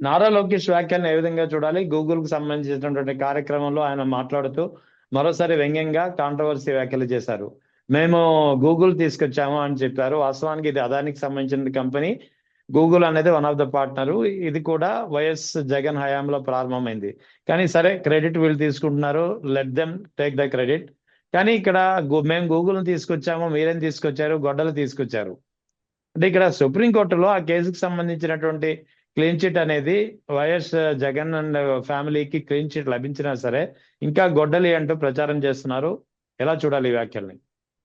నారా లోకేష్ వ్యాఖ్యలను ఏ విధంగా చూడాలి? గూగుల్ కు సంబంధించినటువంటి కార్యక్రమంలో ఆయన మాట్లాడుతూ మరోసారి వ్యంగ్యంగా కాంట్రవర్సీ వ్యాఖ్యలు చేశారు. మేము గూగుల్ తీసుకొచ్చాము అని చెప్పారు. వాస్తవానికి ఇది అదానికి సంబంధించిన కంపెనీ. గూగుల్ అనేది వన్ ఆఫ్ ద పార్ట్నరు. ఇది కూడా వైఎస్ జగన్ హయాంలో ప్రారంభమైంది. కానీ సరే, క్రెడిట్ వీళ్ళు తీసుకుంటున్నారు. Let them take the credit. కానీ ఇక్కడ మేము గూగుల్ తీసుకొచ్చాము, మీరేం తీసుకొచ్చారు? గొడ్డలు తీసుకొచ్చారు. అంటే ఇక్కడ సుప్రీంకోర్టులో ఆ కేసుకు సంబంధించినటువంటి క్లీన్ చిట్ అనేది వైఎస్ జగన్ అండ్ ఫ్యామిలీకి క్లీన్ చిట్ లభించినా సరే ఇంకా గొడ్డలి అంటూ ప్రచారం చేస్తున్నారు. ఎలా చూడాలి ఈ వ్యాఖ్యల్ని?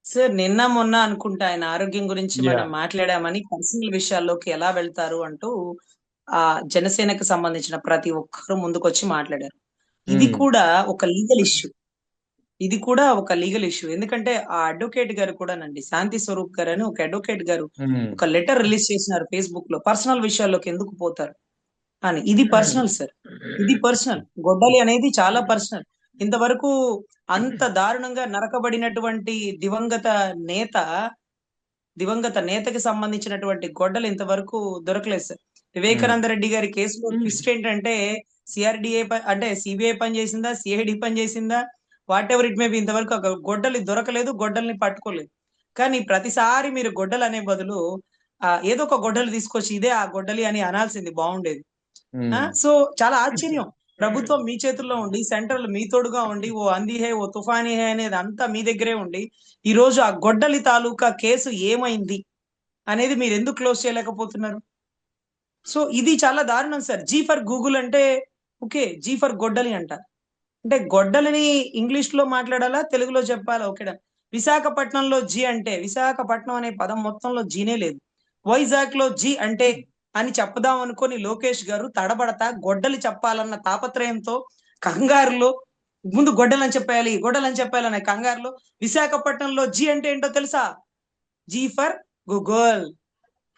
సార్ నిన్న మొన్న అనుకుంటా ఆయన ఆరోగ్యం గురించి మనం మాట్లాడామని పర్సనల్ విషయాల్లోకి ఎలా వెళ్తారు అంటూ ఆ జనసేనకు సంబంధించిన ప్రతి ఒక్కరు ముందుకొచ్చి మాట్లాడారు. ఇది కూడా ఒక లీగల్ ఇష్యూ. ఇది కూడా ఒక లీగల్ ఇష్యూ. ఎందుకంటే ఆ అడ్వకేట్ గారు కూడానండి, శాంతి స్వరూప్ గారు అని ఒక అడ్వకేట్ గారు ఒక లెటర్ రిలీజ్ చేసినారు ఫేస్బుక్ లో. పర్సనల్ విషయాల్లోకి ఎందుకు పోతారు అని. ఇది పర్సనల్ సార్, ఇది పర్సనల్. గొడ్డలి అనేది చాలా పర్సనల్. ఇంతవరకు అంత దారుణంగా నరకబడినటువంటి దివంగత నేతకి సంబంధించినటువంటి గొడ్డలు ఇంతవరకు దొరకలేదు సార్. వివేకానంద రెడ్డి గారి కేసులో ట్విస్ట్ ఏంటంటే సిఆర్డిఏ అంటే సిబిఐ పని చేసిందా, సిఐడి పని చేసిందా, what ever it may be, ఇంతవరకు ఒక గొడ్డలి దొరకలేదు, గొడ్డల్ని పట్టుకోలేదు. కానీ ప్రతిసారి మీరు గొడ్డలు అనే బదులు ఏదో ఒక గొడ్డలు తీసుకొచ్చి ఇదే ఆ గొడ్డలి అని అనాల్సింది బాగుండేది. సో చాలా ఆశ్చర్యం. ప్రభుత్వం మీ చేతుల్లో ఉండి, సెంట్రల్ మీ తోడుగా ఉండి, ఓ అంది హే ఓ తుఫానీ హే అనేది అంతా మీ దగ్గరే ఉండి, ఈ రోజు ఆ గొడ్డలి తాలూకా కేసు ఏమైంది అనేది మీరు ఎందుకు క్లోజ్ చేయలేకపోతున్నారు? సో ఇది చాలా దారుణం సార్. జీ ఫర్ గూగుల్ అంటే ఓకే, జీ ఫర్ గొడ్డలి అంటారు. అంటే గొడ్డలిని ఇంగ్లీష్ లో మాట్లాడాలా, తెలుగులో చెప్పాలా? ఓకేనా. విశాఖపట్నంలో జీ అంటే, విశాఖపట్నం అనే పదం మొత్తంలో జీనే లేదు. వైజాగ్ లో జీ అంటే అని చెప్దాం అనుకొని లోకేష్ గారు తడబడతా గొడ్డలి చెప్పాలన్న తాపత్రయంతో కంగారులో ముందు గొడ్డలని చెప్పాలనే కంగారులో విశాఖపట్నంలో జీ అంటే ఏంటో తెలుసా? G for Google.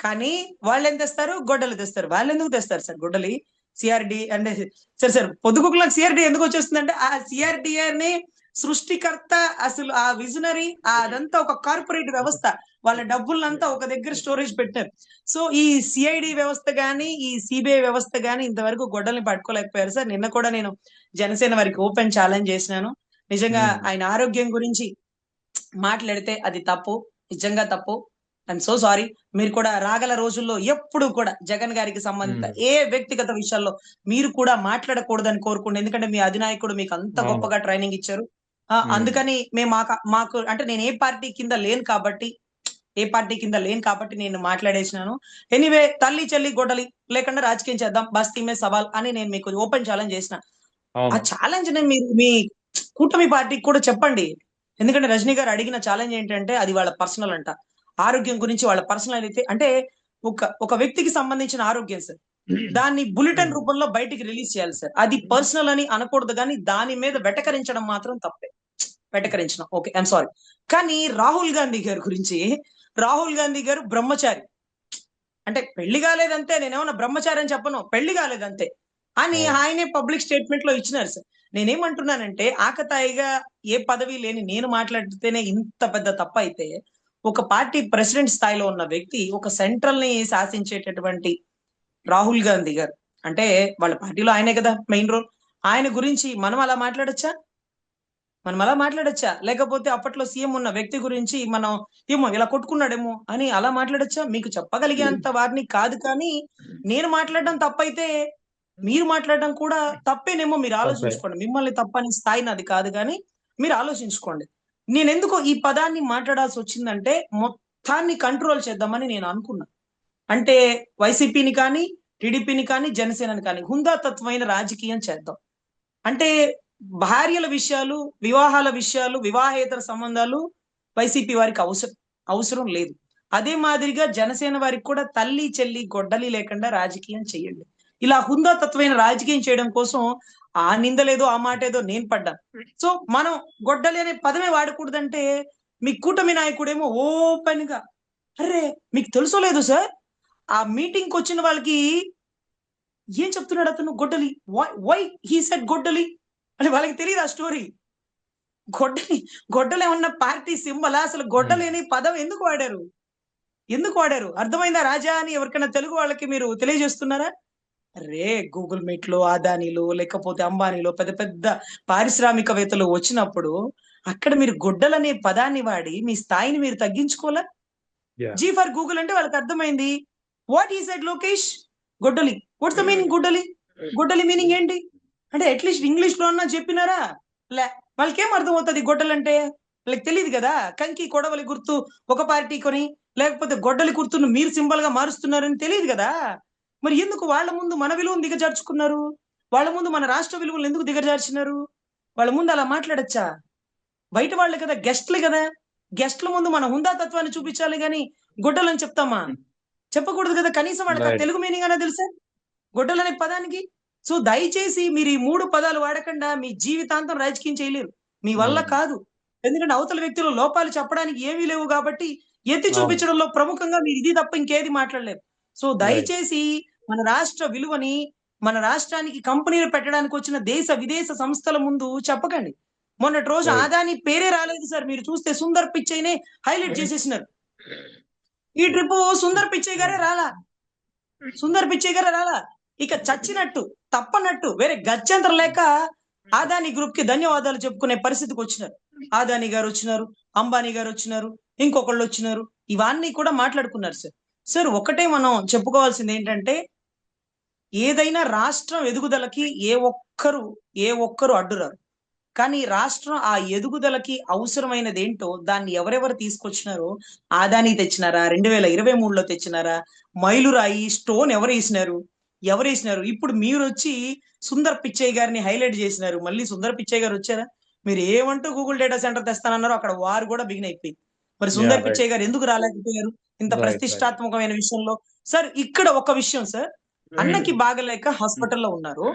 కానీ వాళ్ళు ఏం తెస్తారు? గొడ్డలు తెస్తారు. వాళ్ళు ఎందుకు తెస్తారు సార్ గొడ్డలి? సిఆర్డి అంటే సరే పొద్దుగుకులకు సిఆర్డి ఎందుకు వచ్చేస్తుందంటే ఆ సిఆర్డిఏని సృష్టికర్త, అసలు ఆ విజనరీ, అదంతా ఒక కార్పొరేట్ వ్యవస్థ. వాళ్ళ డబ్బులంతా ఒక దగ్గర స్టోరేజ్ పెట్టారు. సో ఈ సిఐడి వ్యవస్థ గాని, ఈ సిబిఐ వ్యవస్థ గాని ఇంతవరకు గొడ్డల్ని పట్టుకోలేకపోయారు సార్. నిన్న కూడా నేను జనసేన వారికి ఓపెన్ ఛాలెంజ్ చేసినాను. నిజంగా ఆయన ఆరోగ్యం గురించి మాట్లాడితే అది తప్పు, నిజంగా తప్పు. I'm so sorry. మీరు కూడా రాగల రోజుల్లో ఎప్పుడు కూడా జగన్ గారికి సంబంధిత ఏ వ్యక్తిగత విషయాల్లో మీరు కూడా మాట్లాడకూడదని కోరుకోండి. ఎందుకంటే మీ అధినాయకుడు మీకు అంత గొప్పగా ట్రైనింగ్ ఇచ్చారు. అందుకని మేము మాకు అంటే నేను ఏ పార్టీ కింద లేను కాబట్టి నేను మాట్లాడేసినాను. ఎనీవే, తల్లి చెల్లి గొడ్డలి లేకుండా రాజకీయం చేద్దాం, బస్తీ మే సవాల్ అని నేను మీకు ఓపెన్ ఛాలెంజ్ చేసిన. ఆ ఛాలెంజ్ ని మీరు మీ కూటమి పార్టీకి కూడా చెప్పండి. ఎందుకంటే రజనీ గారు అడిగిన ఛాలెంజ్ ఏంటంటే అది వాళ్ళ పర్సనల్ అంట. ఆరోగ్యం గురించి వాళ్ళ పర్సనల్ అయితే, అంటే ఒక వ్యక్తికి సంబంధించిన ఆరోగ్యం సార్, దాన్ని బులెటిన్ రూపంలో బయటికి రిలీజ్ చేయాలి సార్. అది పర్సనల్ అని అనకూడదు, కానీ దాని మీద వెటకరించడం మాత్రం తప్పే. వెటకరించడం ఓకే, ఐఎమ్ సారీ. కానీ రాహుల్ గాంధీ గారు బ్రహ్మచారి. అంటే పెళ్లి కాలేదంతే, నేనేమన్నా బ్రహ్మచారి అని చెప్పను, పెళ్లి కాలేదంతే అని ఆయనే పబ్లిక్ స్టేట్మెంట్ లో ఇచ్చినారు సార్. నేనేమంటున్నానంటే ఆకతాయిగా ఏ పదవి లేని నేను మాట్లాడితేనే ఇంత పెద్ద తప్పు అయితే, ఒక పార్టీ ప్రెసిడెంట్ స్థాయిలో ఉన్న వ్యక్తి, ఒక సెంట్రల్ ని శాసించేటటువంటి రాహుల్ గాంధీ గారు, అంటే వాళ్ళ పార్టీలో ఆయనే కదా మెయిన్ రోల్, ఆయన గురించి మనం అలా మాట్లాడొచ్చా? లేకపోతే అప్పట్లో సీఎం ఉన్న వ్యక్తి గురించి మనం ఏమో ఇలా కొట్టుకున్నాడేమో అని అలా మాట్లాడొచ్చా? మీకు చెప్పగలిగేంత వారిని కాదు. కానీ నేను మాట్లాడడం తప్పైతే మీరు మాట్లాడడం కూడా తప్పేనేమో. మీరు ఆలోచించుకోండి. మిమ్మల్ని తప్పని స్థాయి నాది కాదు, కానీ మీరు ఆలోచించుకోండి. నేను ఎందుకు ఈ పదాన్ని మాట్లాడాల్సి వచ్చిందంటే మొత్తాన్ని కంట్రోల్ చేద్దామని నేను అనుకున్నా. అంటే వైసీపీని కానీ, టీడీపీని కానీ, జనసేనని కానీ హుందాతత్వమైన రాజకీయం చేద్దాం. అంటే భార్యల విషయాలు, వివాహాల విషయాలు, వివాహేతర సంబంధాలు వైసీపీ వారికి అవసరం లేదు. అదే మాదిరిగా జనసేన వారికి కూడా తల్లి చెల్లి గొడ్డలి లేకుండా రాజకీయం చేయండి. ఇలా హుందాతత్వమైన రాజకీయం చేయడం కోసం ఆ నిందలేదో ఆ మాట ఏదో నేను పడ్డాను. సో మనం గొడ్డలి అనే పదమే వాడకూడదంటే మీ కూటమి నాయకుడేమో ఓపెన్ గా, అరే మీకు తెలుసో లేదు సార్, ఆ మీటింగ్ కి వచ్చిన వాళ్ళకి ఏం చెప్తున్నాడు అతను? గొడ్డలి, వై హీ సెడ్ గొడ్డలి అని వాళ్ళకి తెలియదు ఆ స్టోరీ. గొడ్డలి ఏమన్నా పార్టీ సింబలా? అసలు గొడ్డలి అనే పదం ఎందుకు వాడారు? అర్థమైందా రాజా అని ఎవరికైనా తెలుగు వాళ్ళకి మీరు తెలియజేస్తున్నారా? అరే గూగుల్ మీట్లు, అదానీలు, లేకపోతే అంబానీలు, పెద్ద పెద్ద పారిశ్రామికవేత్తలు వచ్చినప్పుడు అక్కడ మీరు గొడ్డలనే పదాన్ని వాడి మీ స్థాయిని మీరు తగ్గించుకోలే. యా జీ ఫర్ గూగుల్ అంటే వాళ్ళకి అర్థమైంది. వాట్ ఈ సెడ్ లోకేష్? గొడ్డలి. వాట్స్ ద మీనింగ్ గొడ్డలి? గొడ్డలి మీనింగ్ ఏంటి? అంటే అట్లీస్ట్ ఇంగ్లీష్ లో అన్నా చెప్పినారా? లే. వాళ్ళకేం అర్థం అవుతుంది గొడ్డలంటే? వాళ్ళకి తెలియదు కదా. కంకి కొడవలి గుర్తు ఒక పార్టీ కొని, లేకపోతే గొడ్డలి గుర్తును మీరు సింబల్ గా మారుస్తున్నారని తెలియదు కదా. మరి ఎందుకు వాళ్ళ ముందు మన విలువను దిగజార్చుకున్నారు? వాళ్ళ ముందు మన రాష్ట్ర విలువలు ఎందుకు దిగజార్చినారు? వాళ్ళ ముందు అలా మాట్లాడచ్చా? బయట వాళ్ళు కదా, గెస్ట్లు కదా. గెస్ట్ల ముందు మన హుందాతత్వాన్ని చూపించాలి గాని గొడ్డలని చెప్తామా? చెప్పకూడదు కదా. కనీసం వాళ్ళకి ఆ రైట్ తెలుగు మీనింగ్ అన్నా తెలుసా గొడ్డలనే పదానికి? సో దయచేసి మీరు ఈ 3 పదాలు వాడకుండా మీ జీవితాంతం రాజకీయం చేయలేరు. మీ వల్ల కాదు. ఎందుకంటే అవతల వ్యక్తిలో లోపాలు చెప్పడానికి ఏమీ లేవు కాబట్టి ఎత్తి అవును చూపించడంలో ప్రముఖంగా మీరు ఇది తప్ప ఇంకేది మాట్లాడలేరు. సో రైట్ దయచేసి మన రాష్ట్ర విలువని, మన రాష్ట్రానికి కంపెనీలు పెట్టడానికి వచ్చిన దేశ విదేశ సంస్థల ముందు చెప్పకండి. మొన్నటి రోజు రైట్ ఆదాని పేరే రాలేదు సార్. మీరు చూస్తే సుందర్ పిచ్చయ్‌నే హైలైట్ చేసేసినారు. ఈ ట్రిప్ సుందర్ పిచ్చయ్య గారే రాలా. సుందర్ పిచ్చయ్య గారే రాలా. ఇక చచ్చినట్టు, తప్పనట్టు వేరే గత్యంతరం లేక ఆదాని గ్రూప్ కి ధన్యవాదాలు చెప్పుకునే పరిస్థితికి వచ్చినారు. ఆదాని గారు వచ్చినారు, అంబానీ గారు వచ్చినారు, ఇంకొకళ్ళు వచ్చినారు. ఇవన్నీ కూడా మాట్లాడుకున్నారు సార్. సార్ ఒకటే మనం చెప్పుకోవాల్సింది ఏంటంటే, ఏదైనా రాష్ట్రం ఎదుగుదలకి ఏ ఒక్కరు అడ్డురారు. కానీ రాష్ట్రం ఆ ఎదుగుదలకి అవసరమైనదేంటో దాన్ని ఎవరెవరు తీసుకొచ్చినారో, ఆదాని తెచ్చినారా? 2023లో తెచ్చినారా? మైలురాయి, స్టోన్ ఎవరేసినారు? ఎవరేసినారు? ఇప్పుడు మీరొచ్చి సుందర్ పిచ్చయ్య గారిని హైలైట్ చేసినారు. మళ్ళీ సుందర్ పిచ్చయ్య గారు వచ్చారా? మీరు ఏమంటూ గూగుల్ డేటా సెంటర్ తెస్తానన్నారో అక్కడ వార్ కూడా బిగిన్ అయిపోయింది. మరి యా సుందర్ రైట్ పిచ్చయ్య గారు ఎందుకు రాలేకపోయారు? ఇంత రైట్ రైట్ ప్రతిష్టాత్మకమైన విషయంలో. సార్ ఇక్కడ ఒక విషయం సార్. అన్నకి బాగలేక హాస్పిటల్‌లో ఉన్నారు.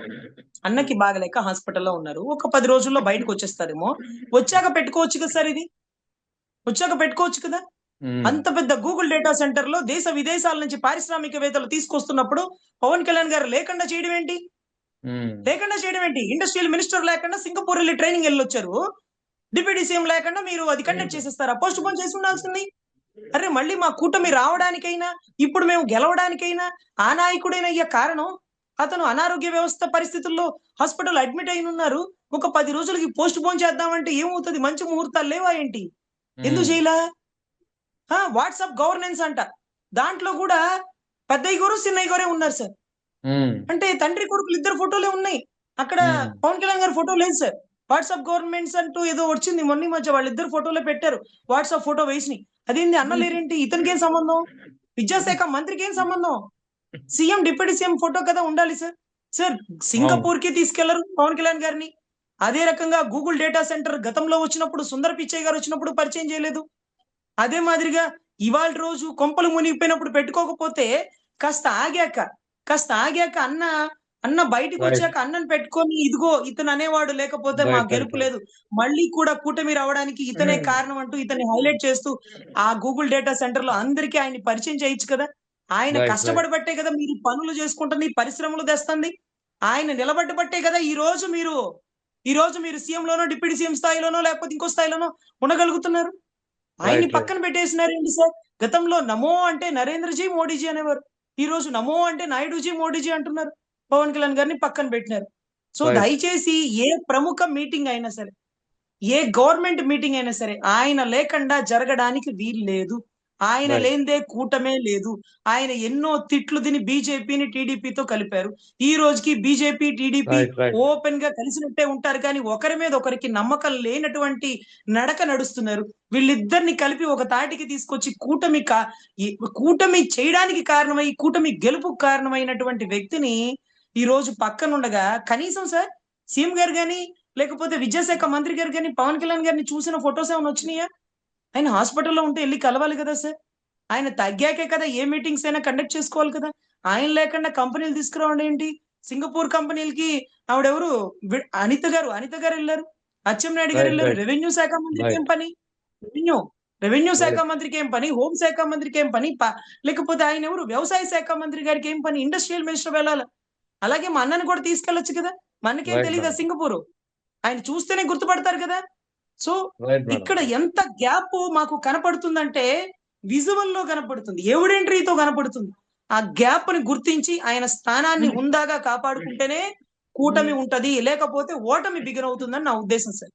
అన్నకి బాగలేక హాస్పిటల్‌లో ఉన్నారు. ఒక 10 రోజుల్లో బయటకొచ్చేస్తారేమో. వచ్చాక పెట్టుకోవచ్చు కదా సార్ ఇది. వచ్చాక పెట్టుకోవచ్చు కదా. అంత పెద్ద గూగుల్ డేటా సెంటర్‌లో దేశ విదేశాల నుంచి పారిశ్రామికవేత్తలు తీసుకొస్తున్నప్పుడు పవన్ కళ్యాణ్ గారు లేకుండా చేయడం ఏంటి? లేకుండా చేయడం ఏంటి? ఇండస్ట్రియల్ మినిస్టర్ లేకుండా సింగపూర్ వెళ్లి ట్రైనింగ్ ఎళ్ళొచ్చారు. డిప్యూటీ సీఎం లేకుండా మీరు అది కండక్ట్ చేసేస్తారా? పోస్ట్‌పోన్ చేసి ఉండాల్సింది. అరే మళ్ళీ మా కూటమి రావడానికైనా, ఇప్పుడు మేము గెలవడానికైనా ఆ నాయకుడేనయ్యా కారణం. అతను అనారోగ్య వ్యవస్థ పరిస్థితుల్లో హాస్పిటల్ అడ్మిట్ అయినున్నారు. ఒక 10 రోజులకి పోస్ట్‌పోన్ చేద్దామంటే ఏమవుతది? మంచి ముహూర్తాలు లేవా ఏంటి? ఎందుకు చేయలా? వాట్సాప్ గవర్నెన్స్ అంట. దాంట్లో గూడా పెద్దయ్య గారు, చిన్నయ్య గారే ఉన్నారు సార్. అంటే తండ్రి కొడుకులు ఇద్దరు ఫోటోలే ఉన్నాయి. అక్కడ పవన్ కళ్యాణ్ గారి ఫోటో లేదు సార్. వాట్సాప్ గవర్నమెంట్స్ అంటూ ఏదో వచ్చింది మొన్న ఈ మధ్య వాళ్ళిద్దరు ఫోటోలే పెట్టారు. వాట్సాప్ ఫోటో వేసినయి. అదేంది అన్న లేరేంటి? ఇతనికేం సంబంధం? విద్యాశాఖ మంత్రికేం సంబంధం? సీఎం, డిప్యూటీ సీఎం ఫోటో కదా ఉండాలి సార్. సార్ అవును సింగపూర్‌కి తీసుకెళ్లరు పవన్ కళ్యాణ్ గారిని. అదే రకంగా గూగుల్ డేటా సెంటర్ గతంలో వచ్చినప్పుడు సుందర్ పిచ్చయ్య గారు వచ్చినప్పుడు పరిచయం చేయలేదు. అదే మాదిరిగా ఇవాల్టి రోజు కొంపలు మునిగిపోయినప్పుడు పెట్టుకోకపోతే కాస్త ఆగాక అన్న రైట్ బయటికొచ్చాక అన్నని పెట్టుకొని ఇదిగో ఇతను అనేవాడు లేకపోతే మా రైట్ రైట్ గెలుపు రైట్ లేదు. మళ్ళీ కూడా కూటమి రావడానికి ఇతనే కారణం అంటూ ఇతన్ని హైలైట్ చేస్తూ ఆ గూగుల్ డేటా సెంటర్‌లో అందరికి ఆయన్ని పరిచయం చేయొచ్చు కదా. ఆయన రైట్ రైట్ కష్టపడబట్టే కదా మీరు పనులు చేసుకుంటుంది, పరిశ్రమలు తెస్తుంది. ఆయన నిలబడ్డబట్టే కదా ఈ రోజు మీరు సీఎంలోనో, డిప్యూటీ సీఎం స్థాయిలోనో లేకపోతే ఇంకో స్థాయిలోనో ఉండగలుగుతున్నారు. ఆయన్ని రైట్ రైట్ పక్కన పెట్టేసినారేంటి సార్? గతంలో నమో అంటే నరేంద్రజీ, మోడీజీ అనేవారు. ఈ రోజు నమో అంటే నాయుడుజీ, మోడీజీ అంటున్నారు. పవన్ కళ్యాణ్ గారిని పక్కన పెట్టినారు. సో రైట్ దయచేసి ఏ ప్రముఖ మీటింగ్ అయినా సరే, ఏ గవర్నమెంట్ మీటింగ్ అయినా సరే ఆయన లేకుండా జరగడానికి వీల్లేదు. ఆయన రైట్ లేనిదే కూటమే లేదు. ఆయన ఎన్నో తిట్లు తిని బీజేపీని, టీడీపీతో కలిపారు. ఈ రోజుకి బీజేపీ, టీడీపీ రైట్ రైట్ ఓపెన్‌గా కలిసినట్టే ఉంటారు కానీ ఒకరి మీద ఒకరికి నమ్మకం లేనటువంటి నడక నడుస్తున్నారు. వీళ్ళిద్దరిని కలిపి ఒక తాటికి తీసుకొచ్చి ఈ కూటమి చేయడానికి కారణమై, కూటమి గెలుపుకు కారణమైనటువంటి వ్యక్తిని ఈరోజు పక్కనుండగా కనీసం సార్ సీఎం గారు గాని, లేకపోతే విద్యాశాఖ మంత్రి గారు గాని, పవన్ కళ్యాణ్ గారిని చూసిన ఫోటోస్ ఏమైనా వచ్చినాయా? ఆయన హాస్పిటల్‌లో ఉంటే ఎళ్లి కలవాలి కదా సార్. ఆయన తగ్గాకే కదా ఏ మీటింగ్స్ అయినా కండక్ట్ చేసుకోవాలి కదా. ఆయన లేకుండా కంపెనీలు తీసుకురావడం ఏంటి? సింగపూర్ కంపెనీలకి ఆవిడెవరు అనిత గారు ఎళ్లారు. అచ్చెన్నాయుడు గారు రైట్ ఎళ్లారు. రైట్ రెవెన్యూ శాఖ మంత్రికి ఏం రైట్ పని? రెవెన్యూ రెవెన్యూ శాఖ రైట్ మంత్రికి ఏం పని? హోమ్ శాఖ మంత్రికి ఏం పని? లేకపోతే ఆయనెవరు వ్యవసాయ శాఖ మంత్రి గారికి ఏం పని? ఇండస్ట్రియల్ మినిస్టర్ వెళ్ళాలా. అలాగే మా అన్నని కూడా తీసుకెళ్ళొచ్చు కదా. మా అన్నకేం రైట్ తెలీదా మేడం సింగపూరు? ఆయన చూస్తేనే గుర్తుపడతారు కదా. సో రైట్ మేడం ఇక్కడ ఎంత గ్యాప్ మాకు కనపడుతుందంటే విజువల్‌లో కనపడుతుంది. ఎవిడెంటరీతో కనపడుతుంది. ఆ గ్యాప్ ని గుర్తించి ఆయన స్థానాన్ని హుందాగా కాపాడుకుంటేనే కూటమి ఉంటది, లేకపోతే ఓటమి బిగినవుతుందని నా ఉద్దేశం సార్.